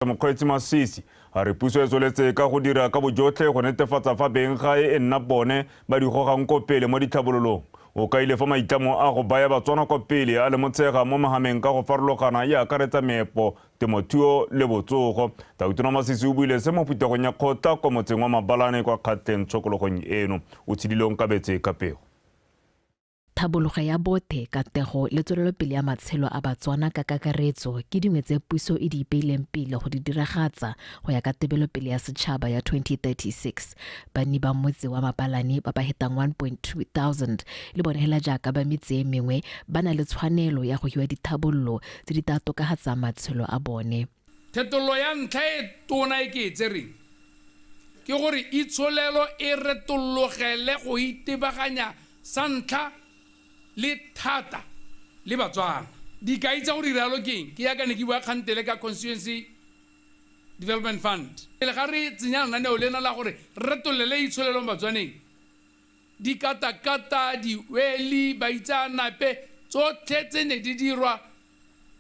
Mokgweetsi Masisi a re puso e tsweletse ka go dira ka bojotlhe go netefatsa fa beng gae e nna bone ba di gogang ko pele mo dithabololong. O ka ile fa maitlamo a go baya batswana ko pele a le motshega mo mahameng ka go farologana ya akaretsa meepo, temothuo le botsogo. Tautona Masisi o buile se mo phuthegong ya kgotla kwa motseng wa Mabalane kwa Kgatleng tshokologong eno. O tshidileng ka betse ka pego. Tlhabologo ya bothe, katego le tswelelopele ya matshelo a batswana ka kakaretso ke dingwe tse puso e di ipeileng pele go di diragatsa go ya ka tebelopele ya setšhaba ya 2036. Banni ba motse wa Mabalane ba ba hetang 1,200 le bone hela jaaka ba metse e mengwe ba na le tshwanelo ya go hiwa dithabololo tse di tla tokagatsang matshelo a bone. Thetolo ya ntlha e tona e ke tsereng ke gore itsholelo e retologele go itebaganya sa ntlha le thata le batswana. Dikai tsa go diralo keng ke ya ka ne ke bua kgantele ka Constituency Development Fund. Le ga re tsenya lenaneo lena la gore retolele itsholelo batswaneng, dikatakata, diweli, baitsanape tsotlhe tse ne di dirwa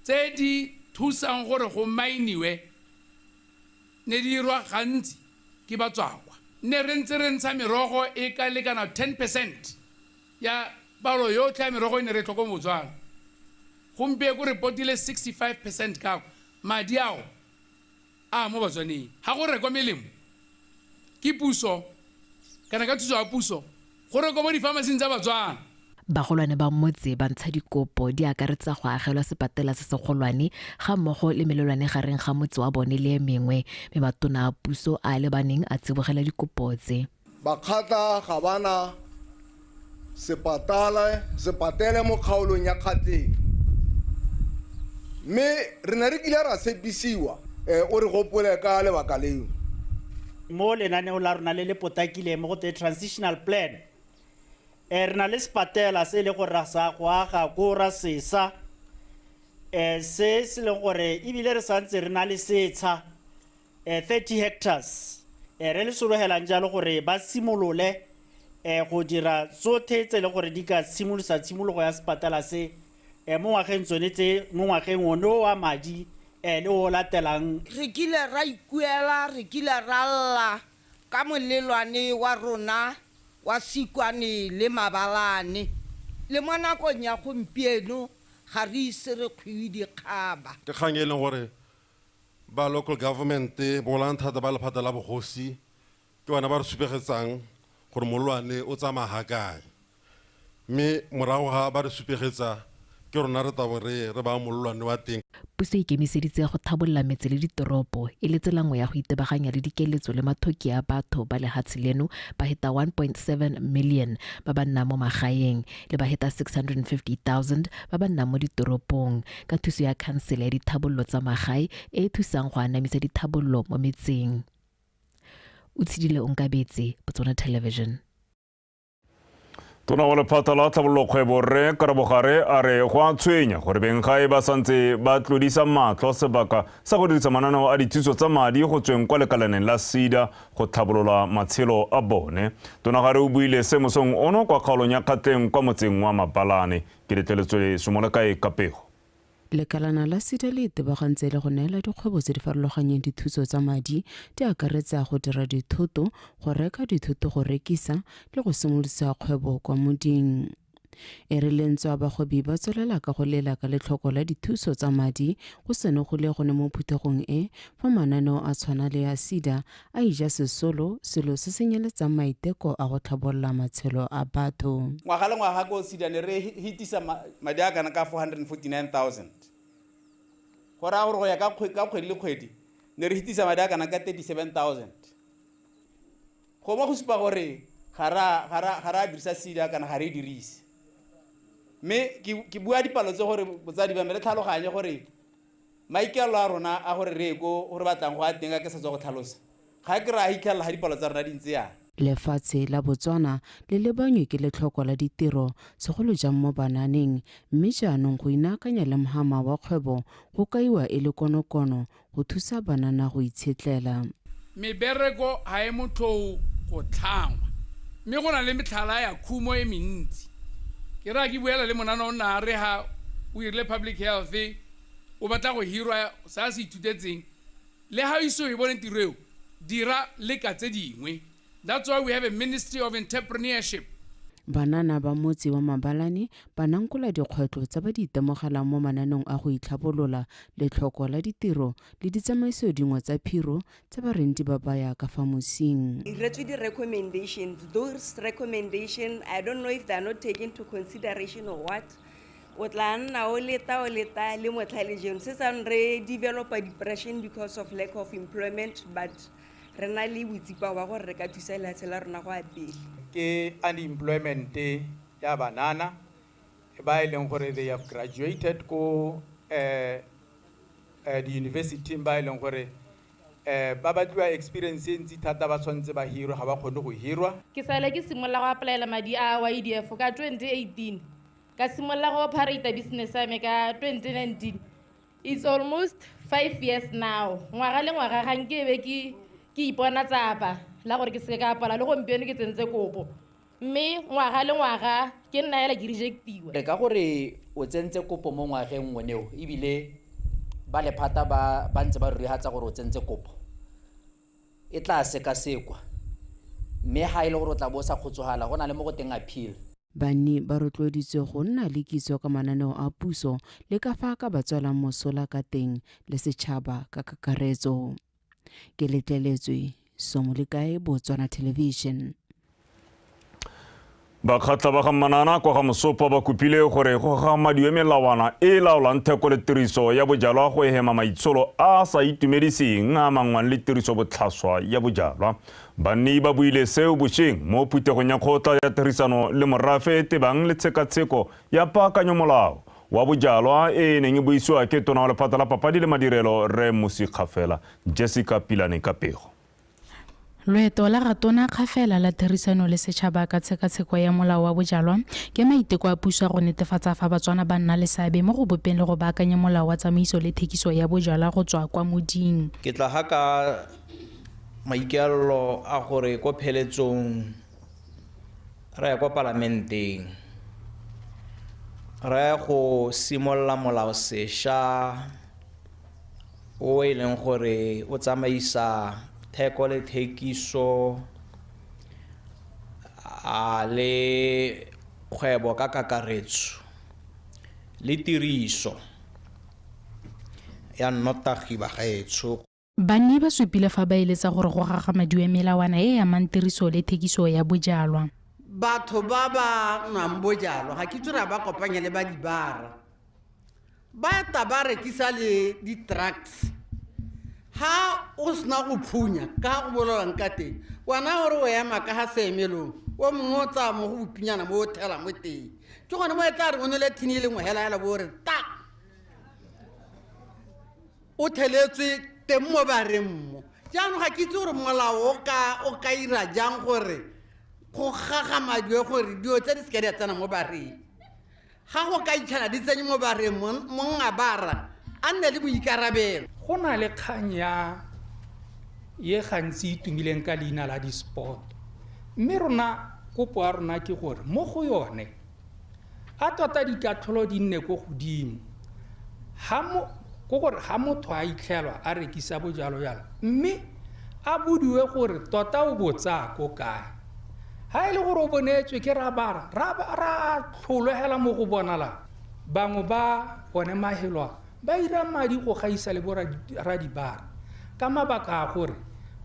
tse di thusang gore go mainiwe ne di dirwa gantsi ke batswakwa. Ne re ntse re ntsha merogo e ka lekana 10% ya balo yotlhe ya merogo e ne re tlhoko motswana. Gompe go repotile 65% ka madi ao a mo batswaneng. Ha go rekwa melemo ke puso kana ka thuso ya puso go rekwa mo di-pharmacy tsa batswana. Bagolwane ba motse ba ntsha dikopo di akaretsa go agelwa sepatela se segolwane ga mmogo le melelwane gareng ga motse wa bone le e mengwe me matona a puso a lebaneng a tsibogela dikopo tse. Bakgata ga bana sepatele mo kgaolong ya Kgatleng, mme re ne re kile ra sepisiwa o re gopole ka lebaka leo. Mo lenaneo la rona le potakile mo go transitional plan re na le sepatela se le go rasa go aga go ra sesa se se leng gore ebile re santse re na le setsha 30 hectares re le sologelang jalo gore ba simolole go dira tsotlhe tse le gore di ka simolosa tshimologo ya sepatala se mo ngwageng tsone tse mo ngwageng ono wa madi le o latelang. Re kile ra ikuela, re kile ra lla ka molelwane wa rona wa Sikwane le Mabalane le mo nakong ya gompieno ga re ise re kgwi dikgaba. Ke kgang e leng gore ba local government bolang thata ba lephata la bogosi ke bona ba re supegetsang gore molwane o tsamaya kae, mme morago ga ba re supegetsa ke rona re tabo re ba molwane wa teng. Puso e ikemiseditse go thabolola metse le ditoropo e le tsela nngwe ya go itebaganya le dikeletso le mathoki a batho ba lehatshe leno ba heta 1.7 million ba ba nnang mo magaeng le ba heta 650,000 ba ba nnang mo ditoropong ka thuso ya khansele ya dithabololo tsa magae e thusang go anamisa dithabololo mo metseng. O tshidile Onkabetse, Botswana Television. Tona wa lephata la tlhabololokgwebo Rre Karabogare a re go a tshwenya gore beng gae ba santse ba tlodisa matlho sebaka sa go dirisa mananeo a dithuso tsa madi go tsweng kwa lekalaneng la SEDA go tlhabolola matshelo a bone. Tonagare o buile se mosong ono kwa kgaolong ya Kgatleng kwa motseng wa Mabalane. Ke letleletswe le Somolekae Kapego. Lekalana la SEDA le itebagantse le go neela dikgwebo tse di farologanyeng dithuso tsa madi di akaretsa go dira dithoto, go reka dithoto, go rekisa le go simolosa kgwebo kwa moding. E re lentswe bagwebi ba tswelela ka go lela ka letlhoko la dithuso tsa madi go seno go le gone mo phuthegong fa mananeo a tshwana le ya SEDA a ija sesolo selo se se nyeletsang maiteko a go tlhabolola matshelo a batho. Ngwaga le ngwaga ko SEDA ne re hitisa madi a kana ka 449,000 go raya gore go ya ka kgwedi le kgwedi ne re hitisa madi a kana ka 37,000 go mo go supa gore ga ra dirisa SEDA kana ga re dirise. Me ke bua dipalo tse gore botsadi ba me le tlhaloganye gore maikelo a rona a gore re go gore batlang go a tenga ke sa tswa go tlhalosa ga ke ra hitlhela ga dipalo tsa rona di ntse yana. Lefatshe la Botswana le lebanywe ke letlhoko la ditiro segolo jang mo bananeng, mme jaanong go inaakanya le mohama wa kgwebo go kaiwa e le konokono go thusa banana go itshetlela. Mebereko ha e motho go tlhangwa mme go na le metlhala ya khumo e mentsi. Ke ra ke buela le monana o nna re ha o irile public health o batla go hirwa sa se ithutetseng le ha iso e bone tiro eo dira le ka tse dingwe. That's why we have a Ministry of Entrepreneurship. banana ba motse wa Mabalane ba nankola dikgwetlho tsa ba di itemogelang mo mananong a go itlhabolola letlhoko la ditiro le ditsamaiso dingwe tsa phiro tsa barenti ba baya ka fa mosing. Recommendations, those recommendations, I don't know if they're not taken into consideration or what. O tla nna o leta le motlhale jeno se sa re develop a depression because of lack of employment, but re na le botsipa wa gore re ka thusa lehatshe la rona go a pele. Ke unemployment ya banana ba e leng gore they have graduated ko the university ba e leng gore ba batliwa experience ntsi thata ba tshwantse ba hirwa ga ba kgone go hirwa. Ke sale ke simolla go applyela madi a YDF ka 2018 ka simolla go operate business ya me ka 2019. It's almost 5 years now. Ngwaga le ngwaga ga nke be ke ipona tsapa la gore ke se ka apala le gompieno ke tsentse kopo mme ngwaga le ngwaga ke nna ela ke rejectiwa le ka gore o tsentse kopo mo ngwageng ngweneo ebile ba le phata ba ntse ba re hatsa gore o tsentse kopo e tla sekasekwa mme ha ile gore o tla bo sa kgotsogala go na le mo go teng appeal. Banni ba rotloeditswe go nna le kitso ka mananeo a puso le ka fa ka ba tswelang mosola ka teng le setšhaba ka kakaretso. Ke letleletswe Somolekae Botswana Television. Bakgatla ba ga manana kwa ga Mosopa ba kopile gore go ga madiwe melawana e laolang theko le tiriso ya bojalwa go hema maitsholo a sa itumediseng a mangwang le tiriso botlhaswa ya bojalwa. Banni ba buile seo bošeng mo phuthegong ya kgotla ya tirisano le morafe tebang le tshekatsheko ya paakanyo molao wa bojalwa e neng e buisiwa ke tona wa lephata la papadi le madirelo Re Musikgafela Jessica Pilane Kapego. Loeto la Ratona Kgafela la tirisano le setšhaba ka tshekatsheko ya molao wa bojalwa ke maiteko a puso go netefatsa fa Batswana ba nna le seabe mo go bopeng le go baakanya molao wa tsamaiso le thekiso ya bojalwa go tswa kwa moding. Ke tla haka maikaelelo a gore ko pheletsong re ya kwa parlamenteng re go simolla molao sešwa o e leng gore o tsamaisa theko le thekiso le kgwebo ka kakaretso le tiriso ya nnotagi ba gaetsho. Banni ba supile fa ba eletsa gore go gagamadiwe melawana e amang tiriso le thekiso ya bojalwa. Batho ba ba nwang bojalwa ga ke tsura ba kopanya le ba dibara ba ta ba rekisa le di-trucks. Ha o sna go phunya ka go bololang ka teng wana gore o ema ka ha semelong o mongwe o tsa mo go pinyana mo o thela mo teng ke gone mo e tla re o ne le thini le ngwe hela bo re ta o theletswe teng mo bareng mo jaanong ga ke itse gore molao o ka ira jang gore go gagamadiwe gore dio tse di se ka di a tsena mo bareng ga go ka itšhana di tsenye mo bareng monga bara a nne le boikarabelo. Go na le kgang ya ye gantsi itumileng ka leina la di-sport mme rona kopo ya rona ke gore mo go yone a tota dikatlholo di nne ko godimo ko gore ga motho a itlhelwa a rekisa bojalo jalo mme a bodiwe gore tota o botsa ko kae ha e le gore o bonetswe ke rabara ra tlholegela mo go bonala bangwe ba bone mahelwa ba ira madi go gaisa le bo radibara ka mabaka a gore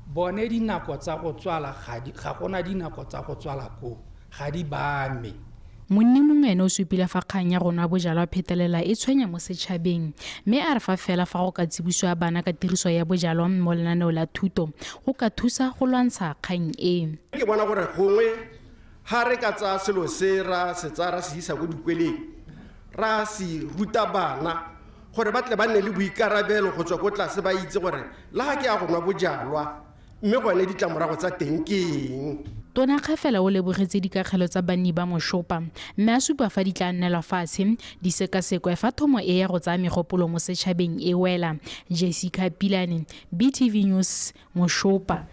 bone dinako tsa go tswala ga gona dinako tsa go tswala ko ga di bame. Monni mongwe o supile fa kgang ya rona bojalwa phetelela e tshwenya mo setšhabeng mme a re fa fela fa go ka tsibosiwa bana ka tiriso ya bojalwa mo lenaneo la thuto go ka thusa go lwantsha kgang e. Ke bona gore gongwe ha re ka tsa selo se ra se tsara se isa go dikweleng ra si ruta bana gore ba tle ba nne le boikarabelo go tswa ko tlase ba itse gore la ga ke ya go nwa bojalwa mme gone ditlamorago tsa teng ke eng. Tona Kgafela o lebogetse dikagelo tsa banni ba Mosopa mme a supa fa di tla nnelwa fatshe di sekasekwa fa thomo e ya go tsaya megopolo mo setšhabeng e wela. Jessica Pilane, BTV News, Mosopa.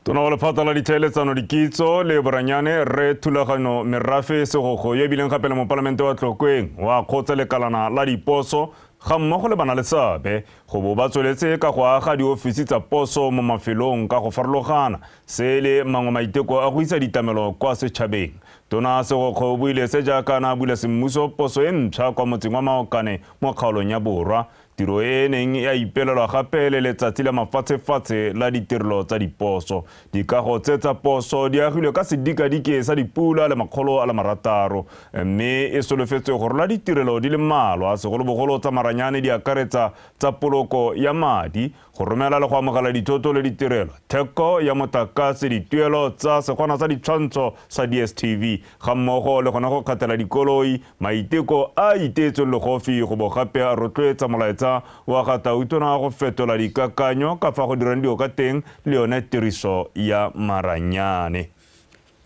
Tona wa lephata la ditheeletsano dikitso le boranyane Re Thulagano Merafe Segogo yo bileng gape le mo palamente wa Tlokweng wa kgotsa lekalana la diposo ga mmogo le bana le seabe go bo ba tsweletse ka go aga diofisi tsa poso mo mafelong ka go farologana se le mangwe maiteko a go isa ditlamelo kwa setšhabeng. Tona Segokgo o buile se jaaka na bula semmuso poso e ntšha kwa motseng wa Maokane mo kgaolong ya Borwa. Tiro e neng ya ipelelwa gape le letsatsi la mafatshefatshe la ditirelo tsa diposo. Dikago tse tsa poso di agilwe ka sedikadike sa dipula le makgolo a le marataro, mme e solofetswe go rola ditirelo di le mmalwa segolobogolo tsa maranyane di akaretsa tsa poloko ya madi, go romela le go amogela dithoto le ditirelo, theko ya motlakase, dituelo tsa sekgwana sa ditshwantsho sa DSTV ga mmogo le gona go kgatela dikoloi. Maiteko a iteetsweng le gofi go bo gape a rotloetsa molaetsa wa Gatautona go fetola dikakanyo ka fa go dirang dio ka teng le yone tiriso ya maranyane.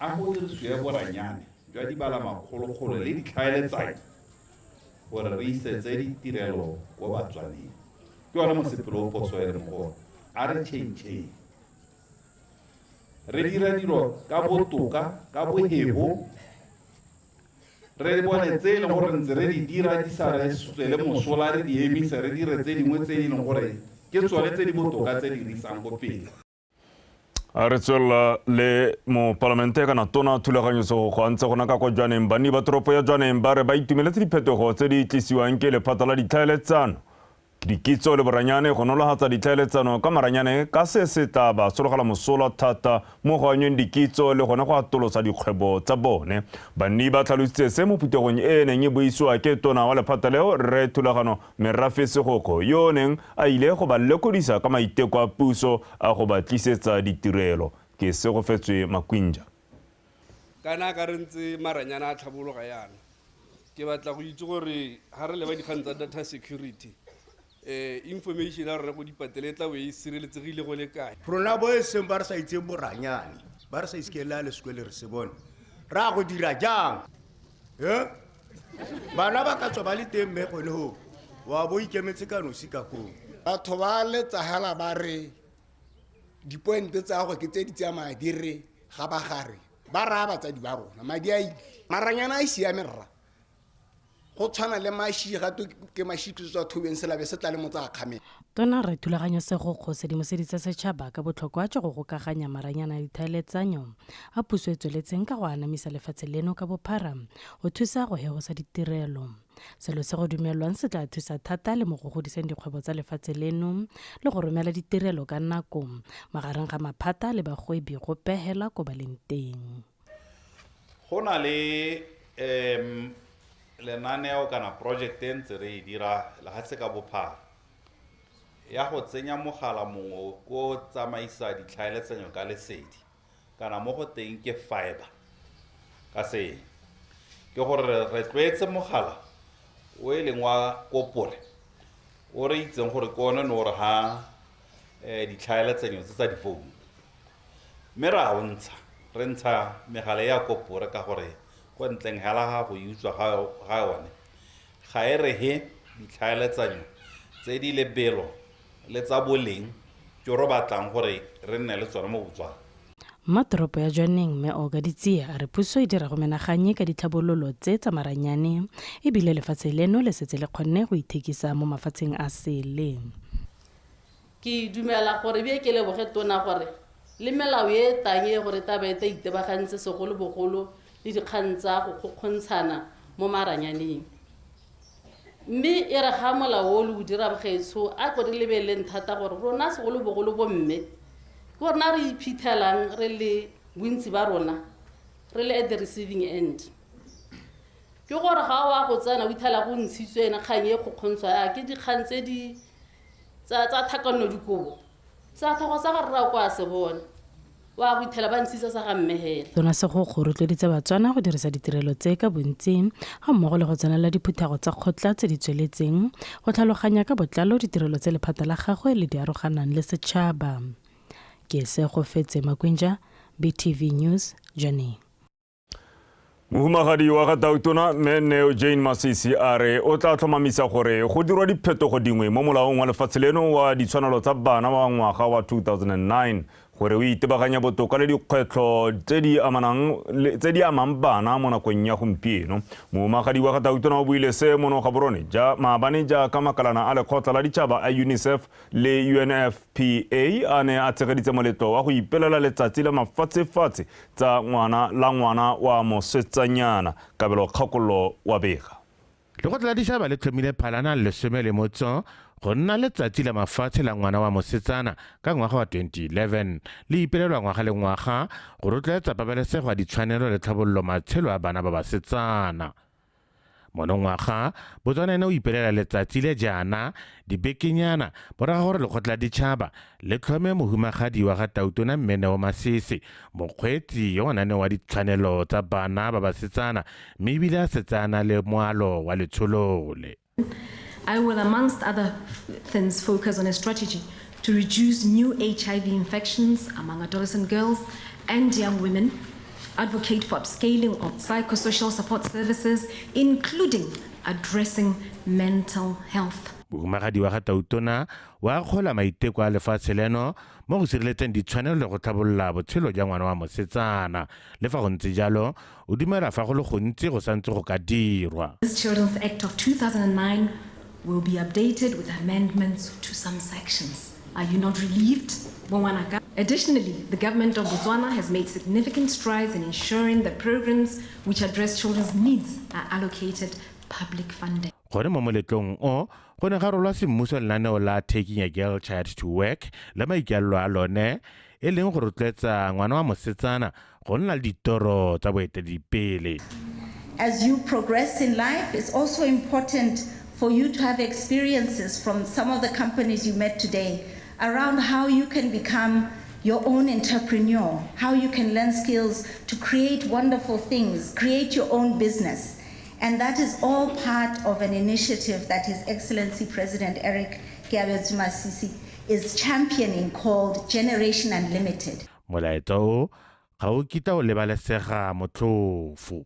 A go dirisiwe boranyane jwa dibalamagologolo le ditlhaeletsano gore re isetse ditirelo ko batswaneng. Ke yone mosepelo o poso e leng gore a re tšhentšheng, re dira dilo ka botoka ka bohebo, re bone tse e leng gore ntse re di dira di sa re tswele mosola, re di emisa, re dire tse dingwe tse di leng gore ke tsone tse di botoka tse di risang go pele. A re tswelela le mo palamente kana tona thulaganyo go ntse gona ka kwa Jwaneng. Bani ba toropo ya Jwaneng ba re ba itumeletse diphetogo tse di tlisiwang ke lephata la ditlhaeletsano, dikitso le boranyane go nologatsa ditlhaeletsano ka maranyane ka se se tla ba sologela mosola thata mo go anyeng dikitso le gone go atolosa dikgwebo tsa bone. Bani ba tlhalositse se mo phuthegong e neng e boisiwa ke tona wa lephata leo Rre Thulagano Merafe Segokgo yo neng a ile go ba lekodisa ka maiteko a puso a go ba tlisetsa ditirelo. Ke Segofetswe Makwinja. Kana ka re ntse maranyana a tlhabologa yana, ke batla go itse gore ha re leba dikgang tsa data security, information a rona go dipatele tla we sireletsegile go le kae. Rona bo eseng ba re sa itse boranyane ba re sa iskela le sekole re se bone ra go dira jang bana ba ka tswa ba le teng me gone ho wa bo ikemetse ka nosi ka go batho ba letsa hala ba re dipointe tsa go ke tse di tsa madi re ga ba gare ba ra ba tsa di ba rona madi a maranyana a siamerra go tshwana le mashi ga to ke mashi tsa thobeng se labe se tla le motsa kgame. Tona Rre Thulaganyo Segokgo sedimoseditse setšhaba ka botlhokwa jwa go gokaganya maranyana a ditlhaeletsanyo a puso e tsweletseng ka go anamisa lefatshe leno ka bophara go thusa go hegosa ditirelo. Selo se go dumelwang se tla thusa thata le mo go godiseng dikgwebo tsa lefatshe leno le go romela ditirelo ka nako magareng ga maphata le bagwebi go pehela ko ba leng teng. Go na le lenaneo kana project e ntse re e dira lehatshe ka bophara ya go tsenya mogala mongwe ko tsamaisa ditlhaeletsanyo ka lesedi kana mo go teng ke fiber ka se ke gore re tlwaetse mogala o e leng wa kopore o re itseng gore kone no re ha ditlhaeletsanyo tsa difounu mme ra re ntsha megala ya kopore ka gore go ntleng hela ga go utswa ga yone ga e re he ditlhaeletsanyo tse di lebelo le tsa boleng jo ro batlang gore re nne le tsona mo botswana. Matoropo ya Jwaneng mme Oga Ditsia a re puso e dira go menaganye ka ditlhabololo tse tsa maranyane e bile lefatshe leno le setse le kgonne go ithekisa mo mafatsheng a sele. Ke dumela gore be ke leboge tona gore le melao e tanye gore taba e itebagantse segolo bogolo le dikgang tsa go kgontshana mo maranyaneng, mme e re ga molao o le o dira bogetso a go re lebeleng thata gore rona segolo bogolo bomme ke gorena re iphithelang re le bontsi ba rona re le at the receiving end. Ke gore ga wa go tsena o ithela go ntshitswe ena kgang e go kgontshwa ke dikgang tse di tsa thakano dikobo sa thogo sa ga rra kwa se bona wa go ithela ba ntshitsa sa ga mmehela. Tona Segokgo o rotloeditse Batswana go dirisa ditirelo tse ka bontsi ga mmogo le go tsenela diphuthego tsa kgotla tse di tsweletseng go tlhaloganya ka botlalo ditirelo tse lephata la gagwe le di aroganang le setšhaba. Ke Segofetswe Makwinja, BTV News, Jwaneng. Mohumagadi wa Gatautona Neo Jane Masisi a re o tla tlhomamisa gore go dirwa diphetogo dingwe mo molaong wa lefatshe leno wa ditshwanelo tsa bana wa ngwaga wa 2009. gore o itebaganya botoka le dikgwetlho tse di amang bana mo nakong ya gompieno. Moomagadi wa Gatautona o buile se mono gaborone maabane jaaka makalana a lekgotla la ditšhaba a UNICEF le UNFPA a ne a tshegeditse moletlo wa go ipelela letsatsi la mafatshefatshe tsa ngwana wa mosetsanyana. Kabelo Kgakollo wa bega. Lekgotla la ditšhaba le tlhomile Phalana 11 go nna letsatsi la mafatshe la ngwana wa mosetsana ka ngwaga wa 2011 le ipelelwa ngwaga le ngwaga go rotloetsa pabalesego ya ditshwanelo le tlhabololo matshelo a bana ba basetsana. Monongwaga Botswana ene o ipelela letsatsi le jaana dibekenyana boraga gore lekgotla la ditšhaba le tlhome mohumagadi wa Gatautona Mmeneo Masisi mokgweetsi yo ngwanane wa ditshwanelo tsa bana ba basetsana mme ebile a setsana le moalo wa letsholole. I will, amongst other things, focus on a strategy to reduce new HIV infections among adolescent girls and young women, advocate for upscaling of psychosocial support services, including addressing mental health. Mohumagadi wa Gatautona wa kgola maiteko a lefatshe leno mo go sireletseng ditshwanelo le go tlhabolola botshelo jwa ngwana wa mosetsana. Le fa go ntse jalo o dumela fa go le gontsi go santse go ka dirwa. This Children's Act of 2009 will be updated with amendments to some sections. Are you not relieved, Bongwanaka? Additionally, the government of Botswana has made significant strides in ensuring that programs which address children's needs are allocated public funding. Gore mo moletlong o go ne ga rolwa semmuso lenaneo la Taking a Girl Child to Work le maikalelo a lone e leng go rotloetsa ngwana wa mosetsana go nna le ditoro tsa boeteledipele. As you progress in life, it's also important for you to have experiences from some of the companies you met today around how you can become your own entrepreneur, how you can learn skills to create wonderful things, create your own business. And that is all part of an initiative that His Excellency President Eric Keabetswe Masisi is championing called Generation Unlimited. Molaetso ga o kita o lebalesega motlhofo.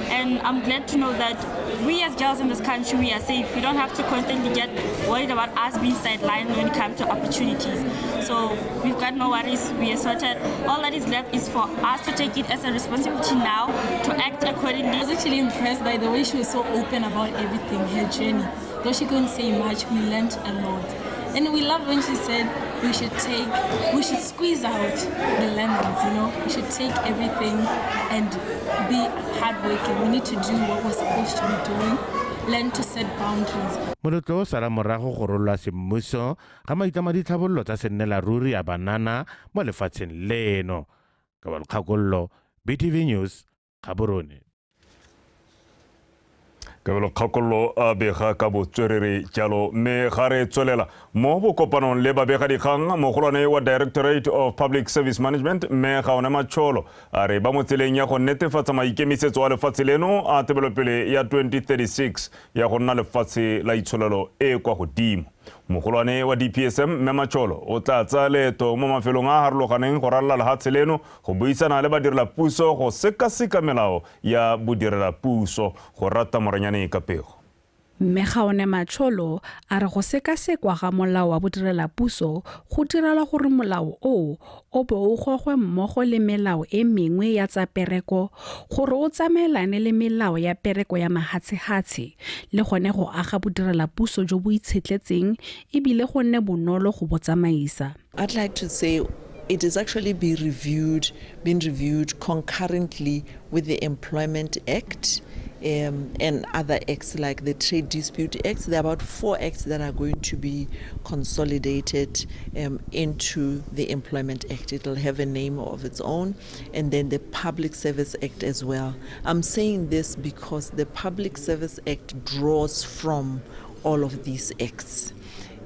And I'm glad to know that we as girls in this country, we are safe. We don't have to constantly get worried about us being sidelined when it comes to opportunities. So we've got no worries, we are sorted. All that is left is for us to take it as a responsibility now to act accordingly. I was actually impressed by the way she was so open about everything, her journey. Though she couldn't say much, we learned a lot. And we love when she said we should squeeze out the lemons, you know. We should take everything and be hardworking. We need to do what we're supposed to be doing. Learn to set boundaries. Molotlo o sala morago go rolwa semmuso ga maitlamo a ditlhabololo tsa sennela ruri a banana mo lefatsheng leno. Kabelo Kgakollo, BTV News, Gaborone. Kabelo Kgakollo a bega ka botswerere jalo me ga re tswelela mo bokopanong le babegadikgang mogolwane wa Directorate of Public Service Management me Gaone Matsholo a re ba mo tseleng ya go netefatsa maikemisetso a lefatshe leno a tebelopele ya 2036 ya go nna lefatshe la itsholelo e kwa godimo. Mogolwane wa DPSM me Matsholo o tla tsa leeto mo mafelong a harologaneng go ralala lefatshe leno go buisana le badirela puso go sekaseka melao ya bodirela puso go rata moranyane ka pego. Mme Gaone Matsholo a re go sekasekwa ga molao wa bodirela puso go direla gore molao o be o gogwe mmogo le melao e mengwe ya tsa pereko gore o tsamaelane le melao ya pereko ya mahatshehatshe le gone go aga bodirela puso jo bo itshetletseng ebile go nne bonolo go botsamaisa. I'd like to say it is actually being reviewed concurrently with the Employment Act and other acts like the Trade Dispute Acts. There are about 4 acts that are going to be consolidated into the Employment Act. It will have a name of its own, and then the Public Service Act as well. I'm saying this because the Public Service Act draws from all of these acts.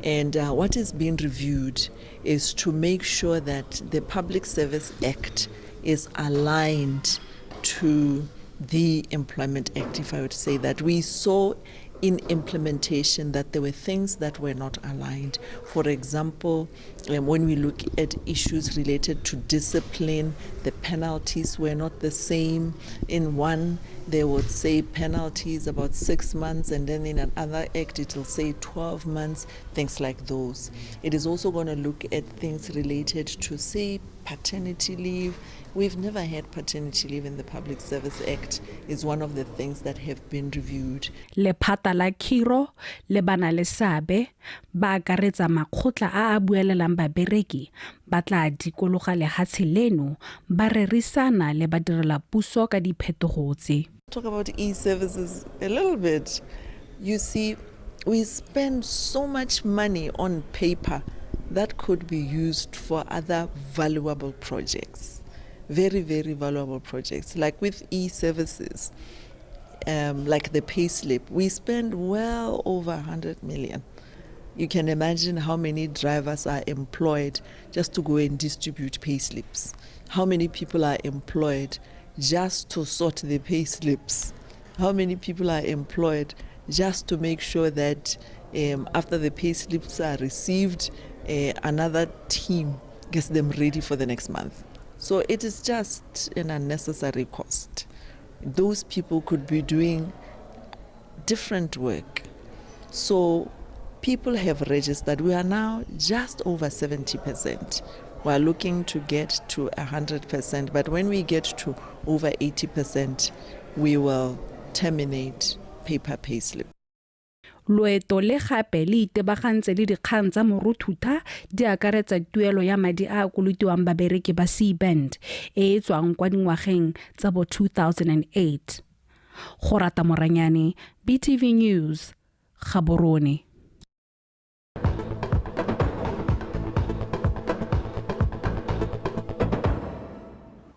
And what is being reviewed is to make sure that the Public Service Act is aligned to the Employment Act, if I would say that. We saw in implementation that there were things that were not aligned. For example, when we look at issues related to discipline, the penalties were not the same. In one, they would say penalties about 6 months, and then in another act it will say 12 months, things like those. It is also going to look at things related to, say, paternity leave. We've never had paternity leave in the Public Service Act. It's one of the things that have been reviewed. Lephata la khiro le bana le sabe ba akaretsa makgotla a buelelang babereki ba tla dikologa lehatshe leno ba rerisana le badirela puso ka diphetogo tse. Talk about e-services a little bit. You see, we spend so much money on paper that could be used for other valuable projects. Very, very valuable projects. Like with e-services, like the payslip, we spend well over 100 million. You can imagine how many drivers are employed just to go and distribute payslips. How many people are employed just to sort the payslips? How many people are employed just to make sure that after the payslips are received, another team gets them ready for the next month? So it is just an unnecessary cost. Those people could be doing different work. So people have registered. We are now just over 70%. We are looking to get to 100%, but when we get to over 80%, we will terminate paper payslip. Loeto le gape le itebagantse le dikgang tsa moruthuta di akaretsa tuelo ya madi a kolotiwang babereki ba C-band e tswang kwa dingwageng tsa bo 2008. Go rata Moranyane, BTV News, Gaborone.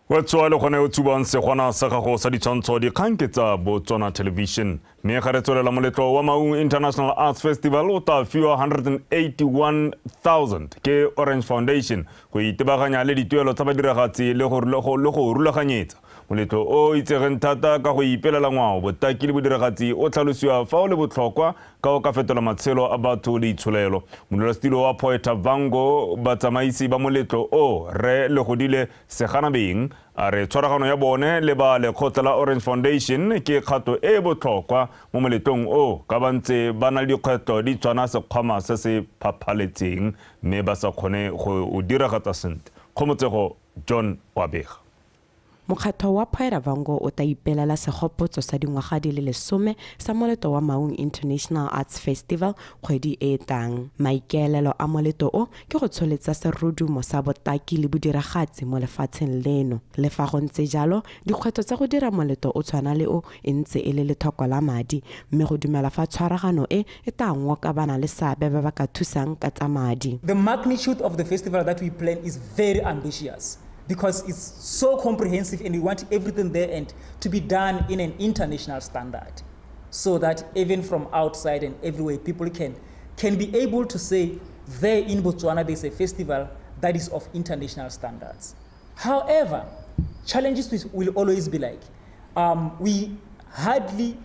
Watswa le gone o tsubang se gona sa gago sa ditshwantsho dikgang ke tsa Botswana Television. Me ga re tswelela moletlo wa Maung International Arts Festival o ta fiwa 181,000 ke Orange Foundation go itebaganya le dituelo tsa badiragatsi le go rulaganyetsa. Moletlo o itsegeng thata ka go ipelela ngwao botaki le bodiragatsi o tlhalosiwa fa o le botlhokwa ka o ka fetola matshelo a batho le itshulelo. Modulasetilo wa Poeta Vango batsamaisi ba moletlo o re le godile Seganabeng a re tshwaragano ya bone le ba lekgotla la Orange Foundation ke kgato e botlhokwa mo moletlong o ka bantse ba na le dikgwetlho di tshwana sekgwama se se phaphaletseng mme ba sa kgone go o diragatsa sentle. Kgomotsego John Wabega. Mokgatlo wa Poeta Vango o ta ipelela segopotso sa dingwaga di le 10 sa moletlo wa Maung International Arts Festival kgwedi e tang. Maikaelelo a moletlo o ke go tsholetsa serodumo sa botaki le bodiragatsi mo lefatsheng leno. Le fa go ntse jalo, dikgwetlho tsa go dira moletlo o tshwana le o e ntse e le lethoko la madi, mme go dumela fa tshwaragano e ta ngwa ka bana le seabe ba ba ka thusang ka tsa madi. The magnitude of the festival that we plan is very ambitious, because it's so comprehensive and we want everything there and to be done in an international standard, so that even from outside and everywhere people can be able to say there in Botswana there's a festival that is of international standards. However, challenges will always be like, we hardly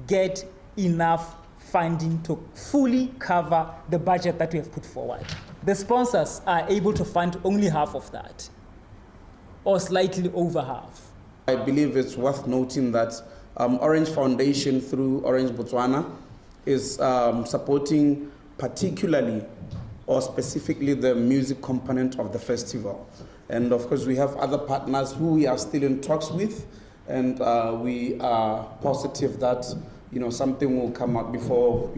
get enough funding to fully cover the budget that we have put forward. The sponsors are able to fund only half of that, or slightly over half. I believe it's worth noting that Orange Foundation through Orange Botswana is supporting particularly or specifically the music component of the festival. And of course we have other partners who we are still in talks with, and we are positive that something will come up before,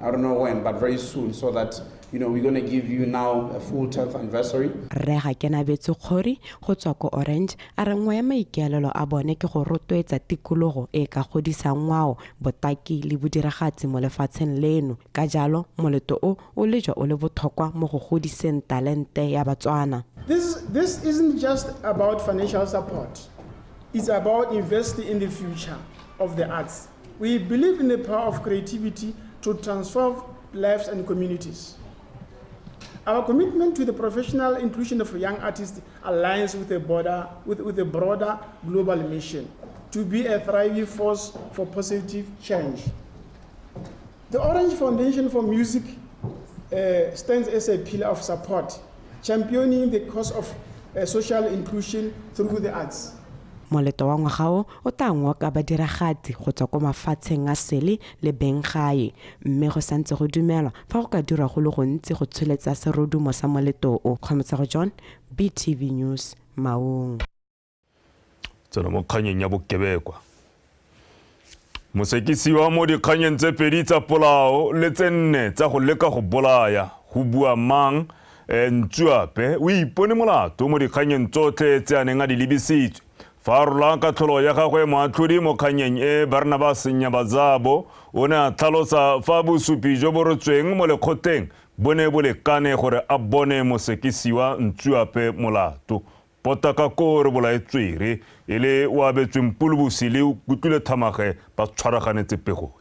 I don't know when, but very soon, so that we're going to give you now a full 10th anniversary. Reha Kenabetso Khori go tswa ko Orange a re ngwe ya maikaelelo a bone ke go rotloetsa tikologo e ka godisa ngwao botaki le bodiragatsi mo lefatsheng leno. Ka jalo moletlo o le jwa o le botlhokwa mo go godiseng talente ya Batswana. This isn't just about financial support. It's about investing in the future of the arts. We believe in the power of creativity to transform lives and communities. Our commitment to the professional inclusion of young artists aligns with a broader global mission to be a thriving force for positive change. The Orange Foundation for Music stands as a pillar of support, championing the cause of social inclusion through the arts. Moleto wa ngwaga o tangwa ka badiragatsi go tswa kwa mafatsheng a sele le benggae mme go santse go dumelwa fa go ka dira go le gontsi go tsholetsa serodumo sa moleto o. Kgometsego John, BTV News, Maung. Tsona mo kganyeng ya bokebekwa. Mosekisi wa mo dikganyeng tse pedi tsa polao le tse nne tsa go leka go bolaya go bua mang Ntsuape o ipone molato mo dikganyeng tsotlhe tse a neng a di lebisitswe. Fa a rola katlholo ya gagwe moatlhodi mo kganyeng e Barnabas Nyabazabo o ne a tlhalosa fa bosupi jo bo rotsweng mo lekgotleng bo ne bo lekane gore a bone mosekisi wa Ntsuape molato. Potaka ko re bolaetswere e le o abetsweng pulubusi le kutlwile thamage ba tshwaraganetse pego.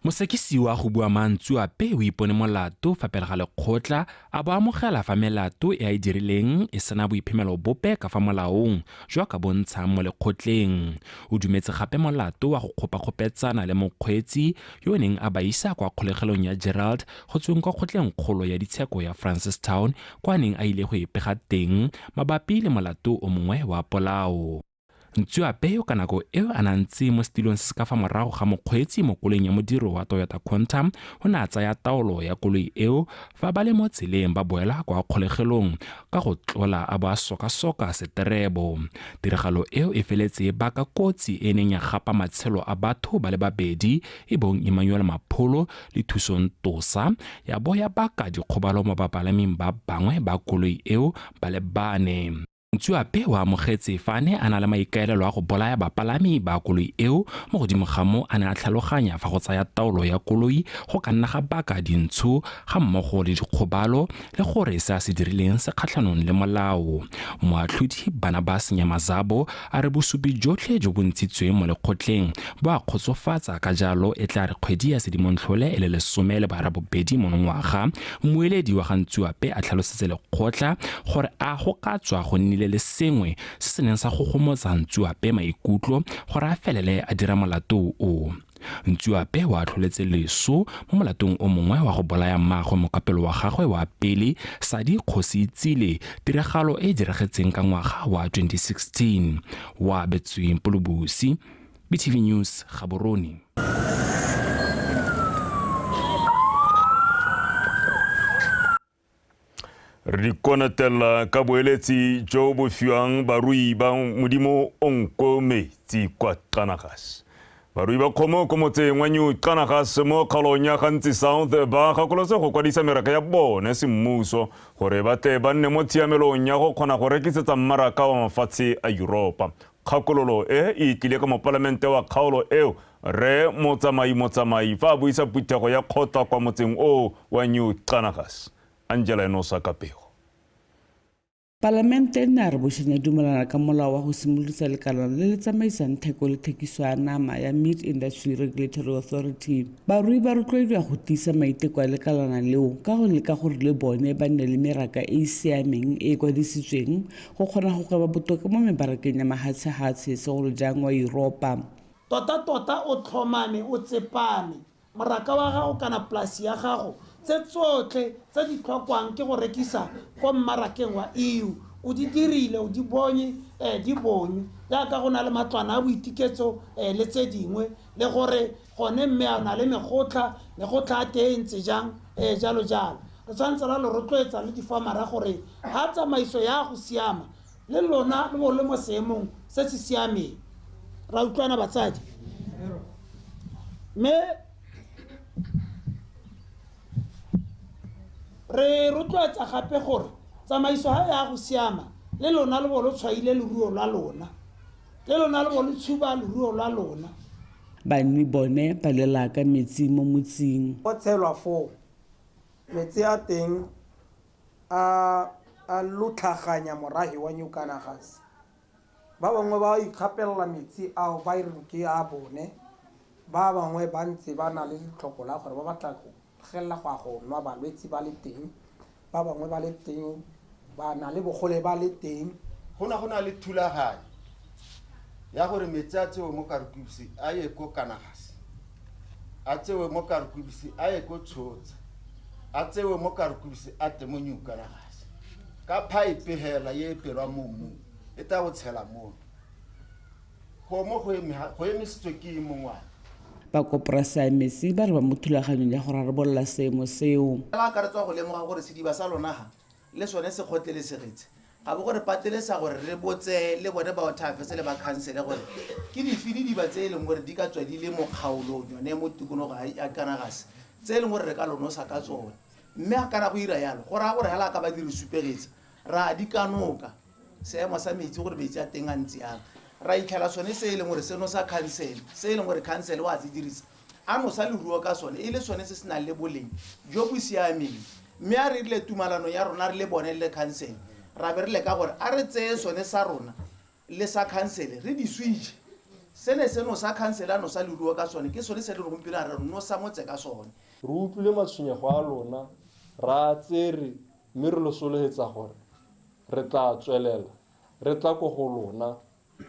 Mosekisi wa go bua Ntsuape o ipone molato fa pele ga lekgotla a bo amogela fa melato e a e dirileng e sena boiphemelo bope ka fa molaong jwa ka bontshang mo lekgotleng. O dumetse gape molato wa go kgopakgopetsana le mokgweetsi yo o neng a ba isa kwa kgolegelong ya Gerald go tsweng kwa kgotleng kgolo ya ditsheko ya Francistown kwa neng a ile go ipega teng mabapi le molato o mongwe wa polao. Ntsuape yo ka nako eo a nantse mo setilong se se ka fa morago ga mokgweetsi mo koloing ya modiro wa Toyota Quantum o ne a tsaya taolo ya koloi eo fa ba le mo tseleng ba boela kwa kgolegelong ka go tlola a bo a soka-soka seterebo. Tiragalo eo e feletse baka kotsi e neng ya gapa matshelo a batho ba le babedi e bong Emmanuel Mapholo le Thusong Tosa ya bo ya baka dikgobalo mo bapalaming ba bangwe ba koloi eo ba le bane. Ntsuape wa amogetse fa ne a na le maikaelelo a go bolaya bapalami ba koloi eo mo godimo ga mo a ne a tlhaloganya fa go tsaya taolo ya koloi go ka nna ga baka dintsho ga mmogo le dikgobalo le gore se a se dirileng se kgatlhanong le molao. Moatlhodi Barnabas Nyamazabo a re bosupi jotlhe jo bo ntshitsweng mo lekgotleng bo a kgotsofatsa ka jalo e tla re kgwedi ya Sedimontlhole e le 12 monongwaga mmueledi wa ga Ntsuape a tlhalosetse lekgotla gore a go ka tswa go nnile le sengwe se se neng sa go gomotsa Ntsuape maikutlo gore a felele a dira molato o. Ntsuape wa tlholetse leso mo molatong o mongwe wa go bolaya mmaagwe mokapelo wa gagwe wa pele Sadi Kgositsile tiragalo e diragetseng ka ngwaga wa 2016 wa betsweng pulubusi. BTV News, Gaborone. Re konatela ka boeletsi jo bo fiwang barui ba modimo onko metsi kwa Qanagas. Barui ba khomo ko motseng wa New Qanagas mo kgaolong ya Gantsi South ba gakolotse go kwadisa meraka ya bone semmuso gore ba tle ba nne mo tshiamelong ya go kgona go rekisetsa mmaraka wa mafatshe a Europa. Kgakololo e tlile ka mo palamente wa kgaolo eo re motsamai fa buisa puthego ya kgotla kwa motseng o wa New Qanagas. Angela Enosa Kapego. Parlamente na re boshenya dumelana ka molao wa go simolotsa lekala le le tsamaisang theko le thekiso ya nama ya Meat Industry Regulatory Authority. Barui ba rotloediwa go tiisa maiteko a lekalana leo ka go leka gore le bone ba nne le meraka e siameng e kwadisitsweng go kgona go gweba botoka mo mebarakeng ya mahatshehatshe segolo jang wa Europa. Tota o tlhomame o tsepame moraka wa gago kana polasi ya gago tse tsotlhe tse di tlhokwang ke go rekisa kwa mmarakeng wa EU o di dirile o di bonye di bonye jaaka go na le matlwana a boitiketso le tse dingwe le gore gone mme a na le megotla a teng ntse jang jalo re tshwanetse ra le rotloetsa le difamara gore ga tsamaiso ya go siama le lona le bo le mo seemong se se siameng ra utlwana batsadi me re rotloetsa gape gore tsamaiso ha ya go siama le lona le bo lo tshwaile leruo la lona le lona le bo le tshuba leruo la lona. Banni bone ba lela ka metsi mo motsing go tshelwa fo metsi a teng a lutlhaganya morahi wa New Qanagas ba bangwe ba ikgapelela metsi ao ba ire ke a bone ba bangwe ba ntse ba na le ditlhoko la gore ba batla go gella go nwa balwetsi ba le teng ba bangwe ba le teng ba na le bogole ba le teng go na le thulaganyo ya gore metsi a tseo mo Karikusi a ye ko Qanagas a tsewe mo karukubisi a ye ko tshotsa a tsewe mo karukubisi a te mo nyukanagase ka pipe hela ye pelwa mo mmu e ta go tshela mo mo go emisitswe ke mongwana bakoporasa Messi ba re ba mo thulaganyong ya go rarabolola seemo seo la ka re tswa go lemoga gore sediba sa lona ga le sone se kgotlelesegetse ga bo gore patelesa gore re botse le bone ba o thafetse le ba khansele gore ke difidi di ba tse e leng gore di ka tswa di le mo kgaolong yone mo tikonogo ya kanagase tse e leng gore re ka lonosa ka tsone mme ga kana go ira yalo go raya gore hela ka ba dire supegetse ra di kanoka seemo sa metsi gore metsi a teng a ntsi yang ra itlhela sone se e leng gore seno sa khansele se e leng gore khansele wa se dirisa a no sa leruo ka sone e le sone se se nang le boleng jo bo siameng mme a re ile tumalano ya rona re le bone le khansele ra be re le ka gore a re tseye sone sa rona le sa khansele re di switch seno sa khansele a no sa leruo ka sone ke sone se le gompieno a re no sa motse ka sone re utlwile matshwenyego a lona ra tsere mme re lo sologetsa gore re tla tswelela re tla ko go lona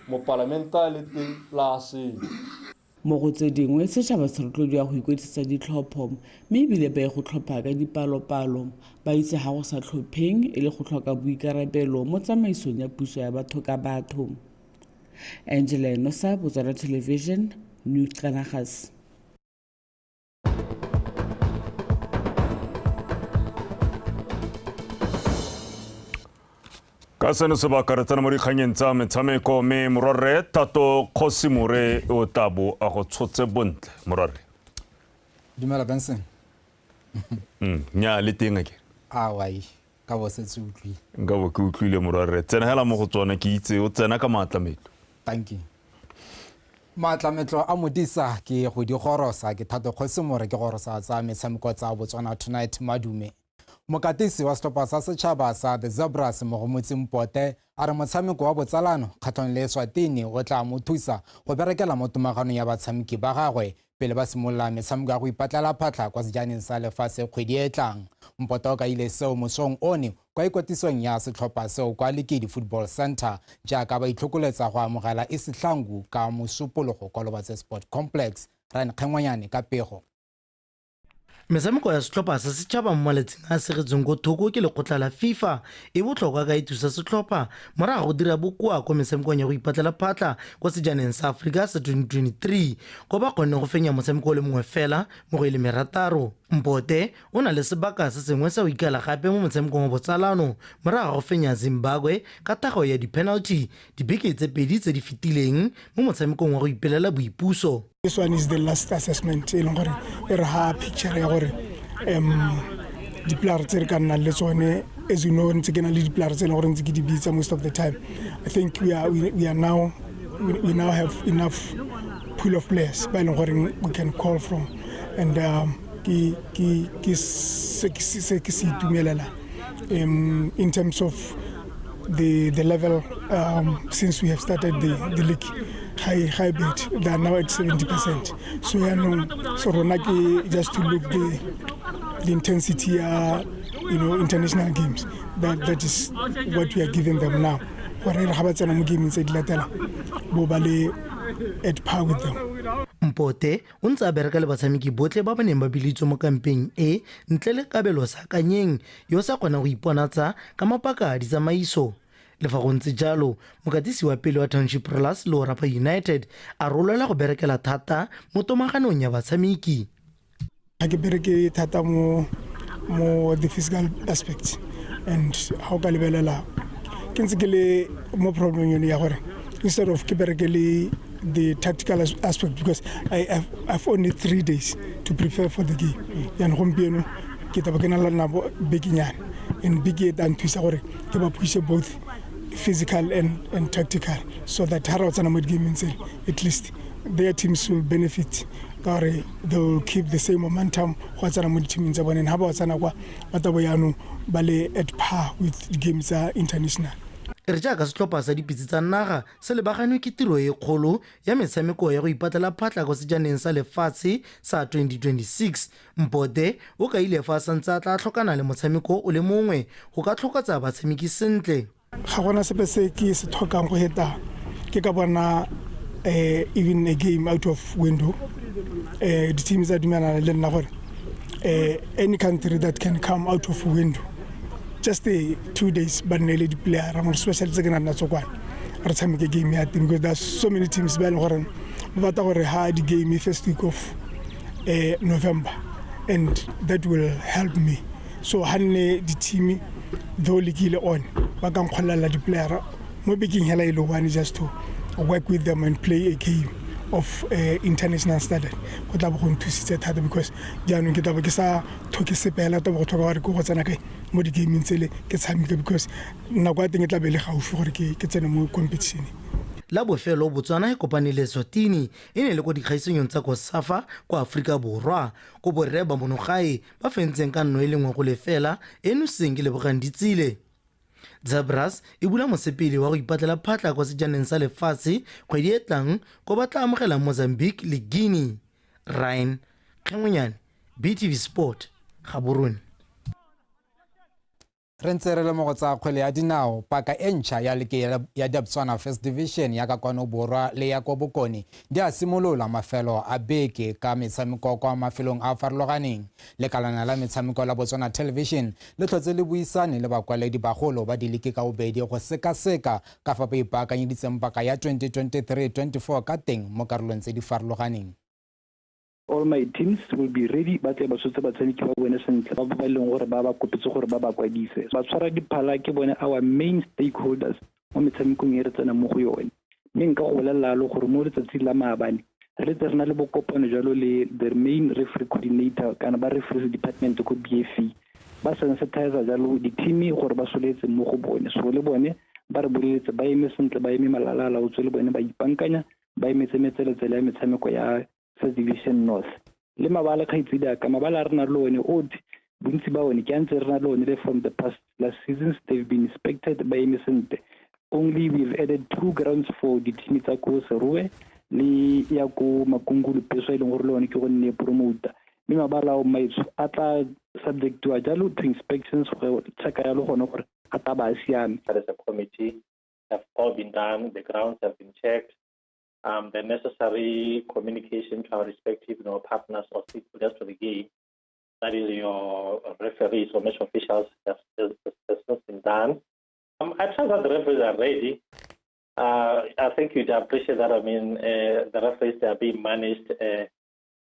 mo parlamentale teng la seng mo go tse dingwe setšhaba se rotloediwa go ikwetlisa ditlhopho mme ebile ba ye go tlhopha ka dipalopalo ba itse ga go sa tlhopheng e le go tlhoka boikarabelo mo tsamaisong ya puso ya batho ka batho. Angela Nosa, Botswana Television, New Kanagase. ka seno sebaka re tsena mo dikganyeng tsa metshameko mme morwarre Thato Kgosimore o tabo a go tshotse bontle morwarre dumela Benson nya le teng ke wai ka bo se tsutli nga bo ke utlwile morwarre tsena hela mo go tsona ke itse o tsena ka maatlametlo thank you maatlametlo a modisa ke go di gorosa ke Thato Kgosimore ke gorosa tsa metshameko tsa Botswana Tonight Madume mokatisi wa setlhopha sa setšhaba sa The Zebras mo go motseng Mpote a re motshameko wa botsalano kgatlhong le Eswatini o tla mo thusa go berekela mo tomaganong ya batshameki ba gagwe pele ba simolola metshameko ya go ipatlela phatlha kwa sejaneng sa lefatshe kgwedi e tlang. Mpote o ka ile seo mosong one kwa ikwatisong ya setlhopha seo kwa Lekedi Football Center jaaka ba itlhokoletsa go amogela Isihlangu ka mosupologo kwa Lobatse Sport Complex. Ryan Kgengwanyane ka pego. Metshameko ya setlhopha sa setšhaba mo maletseng a segetseng go thoko ke lekgotla la FIFA e botlhokwa ka e thusa setlhopha morago go dira bokoa kwa metshamekong ya go ipatlela phatla kwa sejaneng sa Africa sa 2023 go ba kgonne go fenya motshameko le mongwe fela mo go ile merataro. Mpote o na le sebaka se sengwe sa go ikala gape mo motshamekong wa botsalano morago go fenya Zimbabwe ka tago ya di-penalty dibeke tse pedi tse di fetileng mo motshamekong wa go ipelela boipuso. This one is the last assessment e leng gore e re ha picture ya gore di-player tse re ka nnang le tsone as you know ntse ke na le di-player tse e leng gore ntse ke di bitsa most of the time. I think we now have enough pool of players ba e leng gore we can call from and ke se ke se itumelela in terms of the level since we have started the league. High bet. They are now at 70%. So so Ronaki just to look the intensity, international games. That is what we are giving them now. Whatever happens in the game inside Latala, Bobale at par with them. Mpote o ntse a bereka le batshameki botlhe ba ba neng ba bilitswe mo kampeng e ntle le kabelo sa kanyeng yo sa kgona go iponatsa ka mapaka a ditsamaiso. Le fa go ntse jalo mokatisi wa pele wa Township Rollers le Orapa United a rolela go berekela thata mo tomaganong ya batshameki. Ha ke bereke thata mo the physical aspects and how ka lebelela ke ntse ke le mo problem yone ya gore instead of ke berekele the tactical aspect because I've only 3 days to prepare for the game. Yan gompieno ke taba ke na la nabo bekinyana and big e dan thusa gore ke ba push both physical and tactical so that game at least their teams will benefit. They will keep the same momentum and at par with games international. Re jaaka setlhopha sa dipitse tsa naga se lebaganwe ke tiro e kgolo ya metshameko ya go ipatlela phatla go sejaneng sa lefatshe sa 2026. Mpote o ka ile fa santse a tla tlhokana le motshameko o le mongwe go ka tlhokatsa batshameki sentle. Ga gona sepe se ke se tlhokang go heta ke ka bona even a game out of window the teams are doing any country that can come out of window. Just 2 days, but nearly the player. I'm especially second and not so one. Game because there's so many teams. But our hard game first week of November, and that will help me. So the team, though on, but I'm calling the player. My beginning hello one is just to work with them and play a game of international standard. What I'm going to see that because Janu kita bagisa toki sepela to go war go tsana kai mo di game ntsele ke tshamika because na kwa teng tla bele ga o gore ke tsena mo competition. La bofelo Botswana e kopane le Eswatini e ne le go dikgaisengong tsa Kosafa kwa Afrika Borwa go borre ba monogae ba fentseng ka nno e lengwe go lefela eno seng ke lebogang ditsile. Zebras e bula mosepele wa go ipatlela phatla kwa sejaneng sa lefatshe kgwedi e tlang go batla amogela Mozambique le Guinea. Ryan Khengonyane, BTV Sport, Gaborone. Re ntse re le mo go tsa kgwele ya dinao paka e ntšha ya leke ya Botswana First Division ya ka kwano borwa le ya kwa Bokone di a simolola mafelo a beke ka metshameko kwa mafelong a farologaneng lekalana la metshameko la Botswana Television le tlhotse le buisane le bakwaledi bagolo ba dileke ka bobedi go sekaseka ka fa ba ipaakanyeditseng paka ya 2023-24 ka teng mo karolong tse di farologaneng. All my teams will be ready ba tle ba sotse ba tshameki ba bone sentle ba ba leng gore ba ba kopetse gore ba ba kwadise ba tshwara diphala ke bone our main stakeholders mo metshamekong e re tsena mo go yone mme nka go bolelela le gore mo letsatsi la maabane re tse rena le bokopano jalo le the main referee coordinator kana ba referee department ko BFE ba sensitizer jalo di team gore ba soletse mo go bone so le bone ba re boletse ba eme sentle ba eme malalala o tswe le bone ba ipankanya ba eme tsemetseletsele ya metshameko ya First Division North. Le mabala khaitsidi ka mabala rena lone odi bontsi ba one ke antse rena lone le from the past last seasons they've been inspected by Emisente. Only we've added 2 grounds for the team tsa ko Seruwe le ya ko Makungulu peso ile gore lone ke go nne promoter. Me mabala o maitso atla subject to ajalo to inspections go check ya lo gone gore ata ba siame. As a committee have all been done, the grounds have been checked. The necessary communication to our respective partners or stakeholders to the game, that is your referees or match officials, has been done. I trust that the referees are ready. I think you'd appreciate that. I mean, the referees, they are being managed in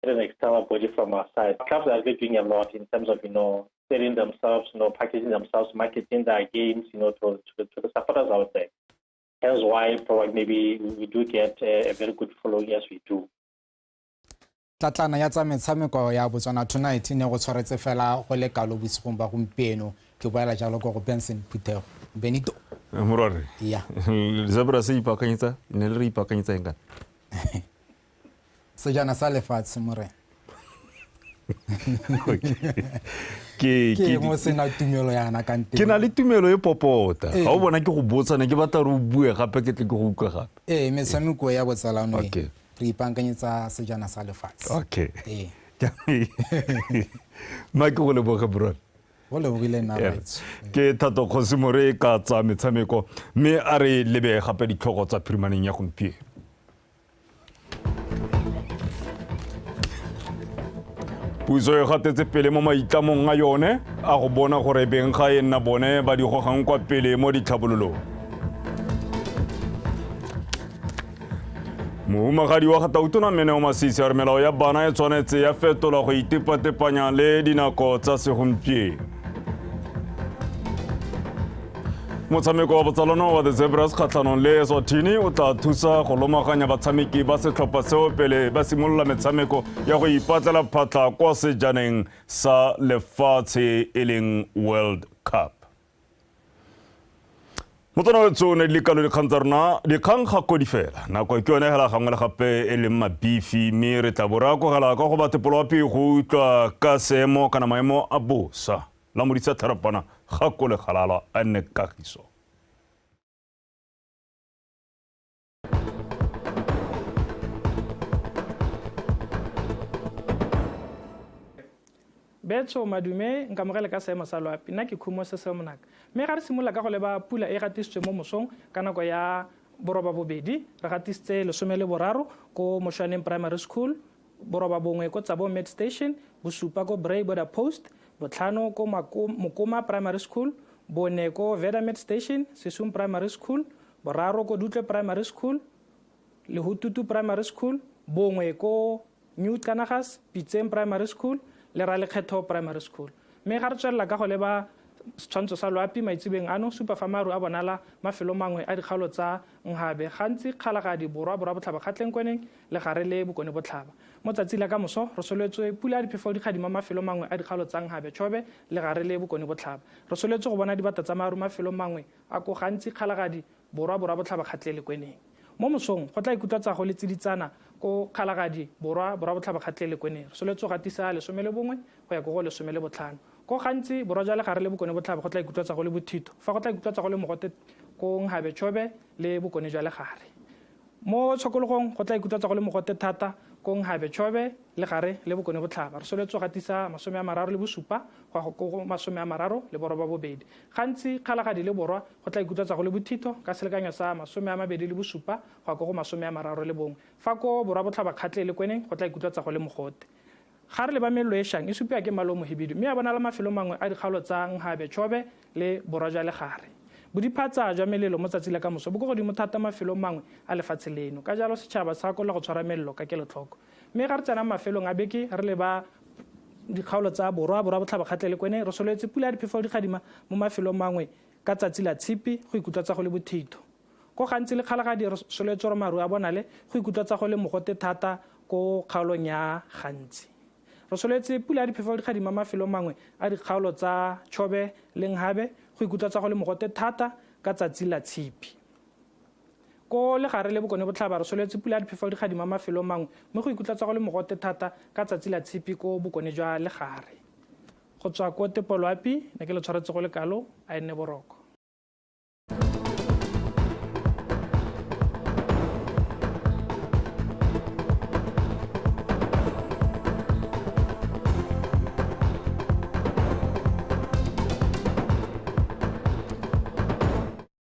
an external body from our side. Clubs are doing a lot in terms of, selling themselves, packaging themselves, marketing their games, to the supporters out there. That's why probably maybe we do get a very good following as we do. Tatlana ya tsa metshameko ya Botswana Tonight ne go tshwaretse fela go le kalo bosigong ba gompieno ke boela jalo go Benson Phutego Benito Morare ya Zebra se ipakanyetsa ne le re ipakanyetsa eng ka sejana sa lefatshe more ke mo sena tumelo yana ka nteng ke na le tumelo e popota ga o bona ke go botsana ke batla re bue gape ke tle ke go utlwa gape metshameko ya botsalano re ipankanyetsa sejana sa lefatshe okay ma ke go leboga bro go lebogile nna right ke Thato Khosimore ka tsa metshameko mme a re lebe gape ditlhogo tsa phirimaneng ya gompieno. Puso e gatetse pele mo maitlamong a yone a go bona gore beng ga e nna bone ba di gogang kwa pele mo ditlhabololong. Mohumagadi wa Gatautona Meneo Masisi a re melao ya bana e tshwanetse ya fetola go itepatepanya le dinako tsa segompieno. Motshameko wa botsalano wa the Zebras kgatlhanong le Eswatini o tla thusa go lomaganya batshameki ba setlhopha seo pele ba simolola metshameko ya go ipatlela phatla kwa sejaneng sa lefatshe e leng World Cup. Motsana wetso ne likalo dikgang tsa rona dikgang ga kodi fela nako ke yone hela gangwe le gape e leng mabifi mme re tla bora go gala ka go batepoloapi go utlwa ka seemo kana maemo a bosa la modisa tharapana ga go le galala a nne kagiso. Betso madume nka mogela ka seemo sa loapi nna ke khumo se se monaka mme ga re simolla ka go leba pula e gatisitswe mo mosong ka nako ya boroba bobedi re gatisitse 13 ko Moshwaneng Primary School boroba bongwe ko Tsabo Med Station, bosupa ko Bray Border Post, botlhano ko Mokoma Primary School, bone ko Veda Med Station, Sesum Primary School, boraro ko Dutle Primary School, Lehututu Primary School, bongwe ko New Kanagas, Pitseng Primary School, le Ralekgetho Primary School. Me ga re tswelela ka go leba tshwantsho sa loapi maitsebeng ano supa fa maru a bonala mafelo mangwe a dikgaolo tsa Nghabe gantsi kgalagadi borwa botlhaba kgatlengkweneng le gare le bokone botlhaba mo tsatsi la ka moso re soletswe pula ya diphefo di kgadima mafelo mangwe a dikgaolo tsa Nghabe Chobe le gare le bokone botlhaba re soletswe go bona dibata tsa maru mafelo mangwe a ko gantsi kgalagadi borwa botlhaba kgatlelekweneng mo mosong go tla ikutlwa go le tsiditsana ko kgalagadi borwa botlhaba kgatlelekweneng re soletswe go gatisa 11 go ya go 15 ko gantsi borwa jwa le gare le bokone botlhaba go tla ikutlwa go le bothito fa go tla ikutlwa go le mogote ko Nghabe Chobe le bokone jwa le gare mo tshokologong go tla ikutlwa go le mogote thata ko Nghabe Chobe le gare le bokone botlhaba re soletswe go gatisa 37 go 32 gantsi kgalagadi le borwa go tla ikutlwa go le bothito ka selekanyo sa 27 go 31 fa ko borwa botlhaba kgatle le kweneng go tla ikutlwa go le mogote ga re le ba mello e shang e supiwa ke malo mohibidu mme a bona la mafelo mangwe a dikgaolo tsa Nghabe Chobe le borwa jwa le gare bodiphatsa jwa melelo mo tsatsi la ka moso bo go godimo thata mafelo mangwe a lefatshe leno ka jalo setšhaba sa kola go tshwara mello ka kelotlhoko mme ga re tsena mafelong a beke re le ba dikgaolo tsa borwa botlhaba kgatlele kwene re soletse pula ya diphefo di kgadima mo mafelong mangwe ka tsatsi la tshipi go ikutlwa go le bothito go gantsi le kgalagadi re soletse gore maru a bonale go ikutlwa go le mogote thata ko kgaolong ya gantsi re soletse pula ya diphefo di kgadima mafelo mangwe a dikgaolo tsa Chobe le Nghabe go ikutlwa go le mogote thata ka tsatsi la tshipi ko le gare le bokone botlhaba re soletse pula ya diphefo di kgadima mafelo mangwe mme go ikutlwa go le mogote thata ka tsatsi la tshipi ko bokone jwa le gare go tswa ko Tepoloapi ne ke le tshwaretse go le kalo a ene boroko